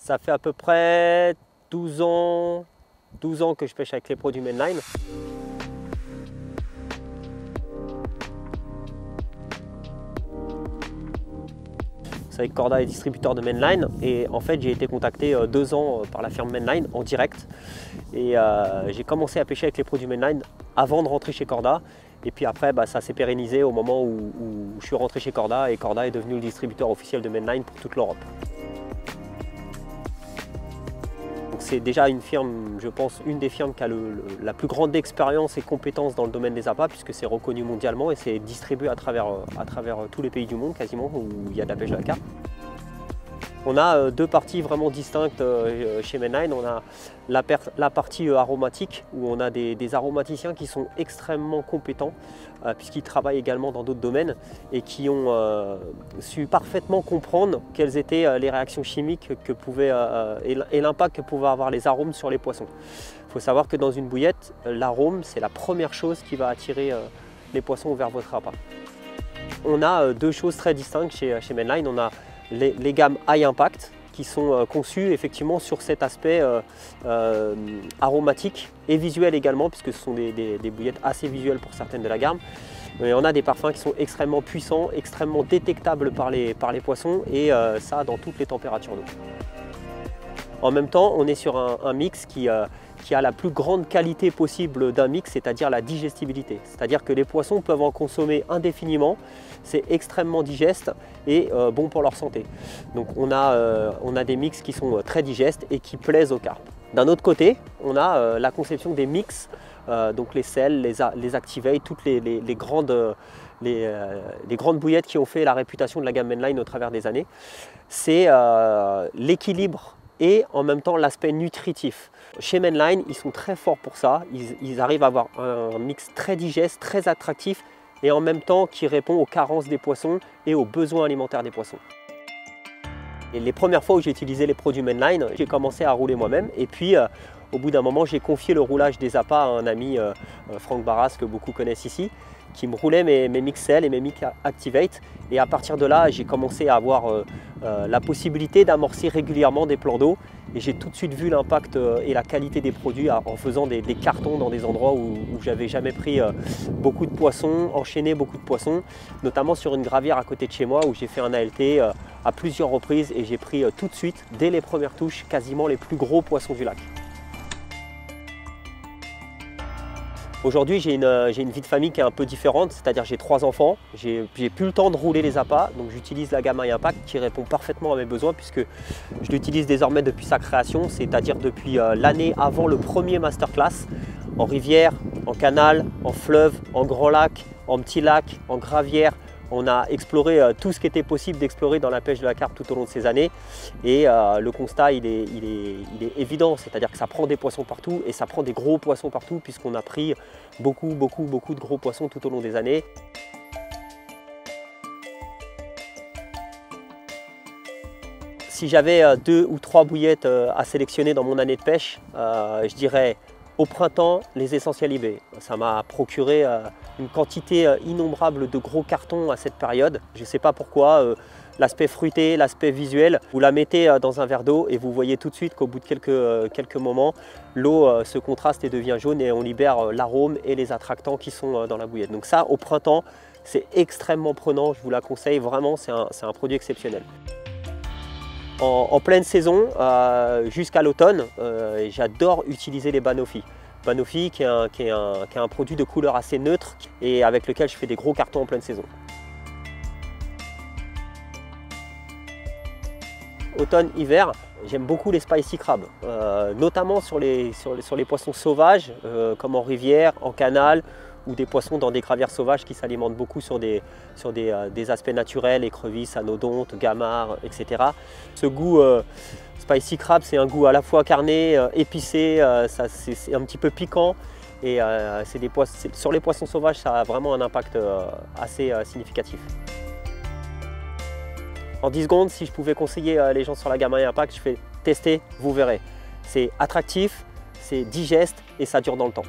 Ça fait à peu près 12 ans que je pêche avec les produits Mainline. Vous savez que Corda est distributeur de Mainline et en fait j'ai été contacté 2 ans par la firme Mainline en direct et j'ai commencé à pêcher avec les produits Mainline avant de rentrer chez Corda et puis après ça s'est pérennisé au moment où je suis rentré chez Corda et Corda est devenu le distributeur officiel de Mainline pour toute l'Europe. C'est déjà une firme, je pense, une des firmes qui a la plus grande expérience et compétence dans le domaine des appâts puisque c'est reconnu mondialement et c'est distribué à travers tous les pays du monde quasiment où il y a de la pêche de la carpe. On a deux parties vraiment distinctes chez Mainline. On a la partie aromatique où on a des aromaticiens qui sont extrêmement compétents puisqu'ils travaillent également dans d'autres domaines et qui ont su parfaitement comprendre quelles étaient les réactions chimiques et l'impact que pouvaient avoir les arômes sur les poissons. Il faut savoir que dans une bouillette, l'arôme c'est la première chose qui va attirer les poissons vers votre appât. On a deux choses très distinctes chez Mainline. On a les gammes High Impact qui sont conçues effectivement sur cet aspect aromatique et visuel également puisque ce sont des bouillettes assez visuelles pour certaines de la gamme. Et on a des parfums qui sont extrêmement puissants, extrêmement détectables par les poissons et ça dans toutes les températures d'eau. En même temps, on est sur un mix qui a la plus grande qualité possible d'un mix, c'est-à-dire la digestibilité. C'est-à-dire que les poissons peuvent en consommer indéfiniment, c'est extrêmement digeste et bon pour leur santé. Donc on a des mix qui sont très digestes et qui plaisent aux carpes. D'un autre côté, on a la conception des mix, donc les sels, les Activate, toutes les grandes bouillettes qui ont fait la réputation de la gamme Mainline au travers des années. C'est l'équilibre et en même temps l'aspect nutritif. Chez Mainline, ils sont très forts pour ça, ils arrivent à avoir un mix très digeste, très attractif et en même temps qui répond aux carences des poissons et aux besoins alimentaires des poissons. Et les premières fois où j'ai utilisé les produits Mainline, j'ai commencé à rouler moi-même et puis au bout d'un moment j'ai confié le roulage des appâts à un ami, Franck Barras, que beaucoup connaissent ici, qui me roulait mes mix sel et mes mix Activate et à partir de là j'ai commencé à avoir la possibilité d'amorcer régulièrement des plans d'eau et j'ai tout de suite vu l'impact et la qualité des produits en faisant des cartons dans des endroits où j'avais jamais pris beaucoup de poissons, enchaîné beaucoup de poissons, notamment sur une gravière à côté de chez moi où j'ai fait un ALT à plusieurs reprises et j'ai pris tout de suite, dès les premières touches, quasiment les plus gros poissons du lac. Aujourd'hui, j'ai une vie de famille qui est un peu différente, c'est-à-dire j'ai 3 enfants, j'ai plus le temps de rouler les appâts, donc j'utilise la gamme High Impact qui répond parfaitement à mes besoins puisque je l'utilise désormais depuis sa création, c'est-à-dire depuis l'année avant le premier masterclass, en rivière, en canal, en fleuve, en grand lac, en petit lac, en gravière. On a exploré tout ce qui était possible d'explorer dans la pêche de la carpe tout au long de ces années et le constat il est évident, c'est-à-dire que ça prend des poissons partout et ça prend des gros poissons partout puisqu'on a pris beaucoup de gros poissons tout au long des années. Si j'avais 2 ou 3 bouillettes à sélectionner dans mon année de pêche, je dirais au printemps, les Essential IB. Ça m'a procuré une quantité innombrable de gros cartons à cette période. Je ne sais pas pourquoi, l'aspect fruité, l'aspect visuel, vous la mettez dans un verre d'eau et vous voyez tout de suite qu'au bout de quelques moments, l'eau se contraste et devient jaune et on libère l'arôme et les attractants qui sont dans la bouillette. Donc ça, au printemps, c'est extrêmement prenant, je vous la conseille vraiment, c'est un produit exceptionnel. En pleine saison, jusqu'à l'automne, j'adore utiliser les Banoffee. Banoffee qui est un produit de couleur assez neutre et avec lequel je fais des gros cartons en pleine saison. Automne-hiver, j'aime beaucoup les spicy crabs, notamment sur les poissons sauvages comme en rivière, en canal ou des poissons dans des gravières sauvages qui s'alimentent beaucoup sur des aspects naturels, écrevisses, anodontes, gamards, etc. Ce goût spicy crab, c'est un goût à la fois carné, épicé, c'est un petit peu piquant et sur les poissons sauvages, ça a vraiment un impact assez significatif. En 10 secondes, si je pouvais conseiller les gens sur la gamme High Impact, je fais tester, vous verrez. C'est attractif, c'est digeste et ça dure dans le temps.